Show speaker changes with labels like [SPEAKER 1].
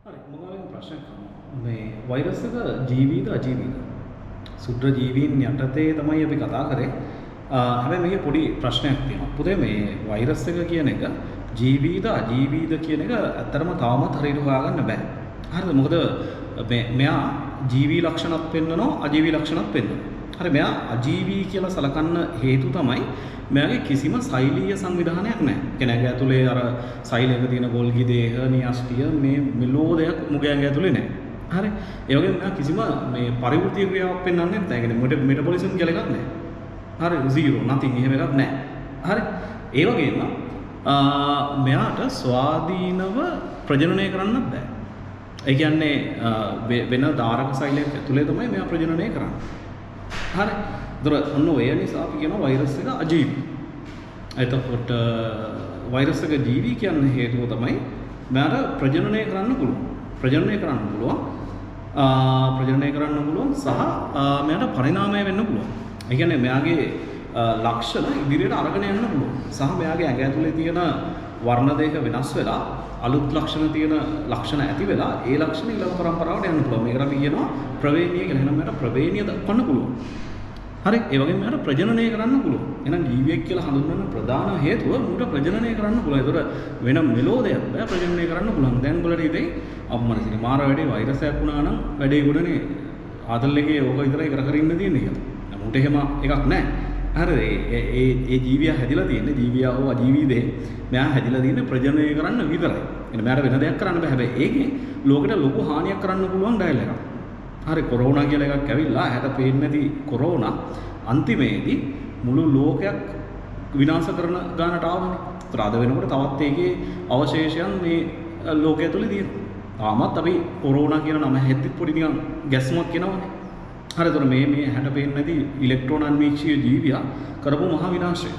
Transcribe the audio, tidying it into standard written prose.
[SPEAKER 1] හරි මම ප්‍රශ්නයක් අහනවා. මේ වෛරස් එක ජීවීද අජීවීද? සුද්ධ ජීවීන් යටතේ තමයි අපි කතා කරේ. හැබැයි මේකේ පොඩි ප්‍රශ්නයක් තියෙනවා. පුතේ මේ වෛරස් එක කියන එක ජීවීද අජීවීද කියන එක ඇත්තටම තාමත් හරියට හොයාගන්න බෑ. හරිද? මොකද මෙයා ජීවී ලක්ෂණත් පෙන්නනවා අජීවී ලක්ෂණත් පෙන්නනවා. හරි මෙයා අජීවී කියලා සලකන්න හේතු තමයි මෙයාගේ කිසිම සෛලීය සංවිධානයක් නැහැ. කියන්නේ ඇඟ ඇතුලේ අර සෛලයක තියෙන ගොල්ගි දේහ, නියස්ටිය මේ මෙලෝ දෙයක් මුගේ ඇඟ ඇතුලේ නැහැ. හරි. ඒ වගේම මෙයා කිසිම මේ පරිවෘත්තීය ක්‍රියාවක් පෙන්වන්නේ නැහැ. ඒ කියන්නේ මෙටබොලිසම් කියලා එකක් නැහැ. හරි zero nothing එහෙම එකක් නැහැ. හරි. ඒ වගේම මෙයාට ස්වාධීනව ප්‍රජනනය කරන්නත් බෑ. ඒ කියන්නේ වෙන ධාරක සෛලයක් ඇතුලේ තමයි මෙයා ප්‍රජනනය කරන්නේ. හරි. ඒතර ඔන්න ඔය නිසා අපි කියනවා වෛරස් එක අජීවී. එතකොට වෛරස් එක ජීවී කියන හේතුව තමයි මෙයාට ප්‍රජනනය කරන්න පුළුවන්. ප්‍රජනනය කරන්න පුළුවන් සහ මෙයාට පරිණාමය වෙන්න පුළුවන්. ඒ කියන්නේ මෙයාගේ ලක්ෂණ ඉදිරියට අරගෙන යන්න පුළුවන්. සහ මෙයාගේ ඇඟ ඇතුලේ තියෙන වර්ණ දෙක වෙනස් වෙලා අලුත් ලක්ෂණ තියෙන ලක්ෂණ ඇති වෙලා ඒ ලක්ෂණ ඊළඟ පරම්පරාවට යන්න පුළුවන්. මේකට අපි කියනවා ප්‍රවේණිය කියලා. එහෙනම් මෙයාට ප්‍රවේණිය දක්වන්න පුළුවන්. හරි ඒ වගේම මෙයාට ප්‍රජනනය කරන්න පුළුවන්. එහෙනම් ජීවියෙක් කියලා හඳුන්වන ප්‍රධාන හේතුව මූට ප්‍රජනනය කරන්න පුළුවන්. ඒතර වෙන මෙලෝ දෙයක් බෑ ප්‍රජනනය කරන්න පුළුවන්. දැන් උඹලට ඉතින් අම්මනසිරි මාර වැඩේ වෛරස් එකක් වුණා නම් වැඩේ ගොඩනේ ආතල් එකේ ඕක විතරයි කර කර ඉන්න තියෙන්නේ කියලා. මූට එහෙම එකක් නැහැ. හරිද? ඒ ජීවියා හැදිලා තියෙන්නේ ජීවියා හෝ අජීවී දේ මෙයා හැදිලා තියෙන්නේ ප්‍රජනනය කරන්න විතරයි. එන්න මෙයාට වෙන දෙයක් කරන්න බෑ. හැබැයි ඒකේ ලෝකෙට ලොකු හානියක් කරන්න පුළුවන් ඩයල් එකක්. හරි කොරෝනා කියලා එකක් ඇවිල්ලා ඇහැට පේන්නේ නැති කොරෝනා අන්තිමේදී මුළු ලෝකයක් විනාශ කරන ගානට ආවනේ. ඒතර අද වෙනකොට තවත් ඒකේ අවශේෂයන් මේ ලෝකය තුල තියෙනවා. තාමත් අපි කොරෝනා කියන නම හැද්දිත් පොඩි නිකන් ගැස්මක් එනවනේ. හරි ඒතර මේ ඇහැට පේන්නේ නැති ඉලෙක්ට්‍රෝන අන්වීක්ෂීය ජීවියා කරපු මහා විනාශය.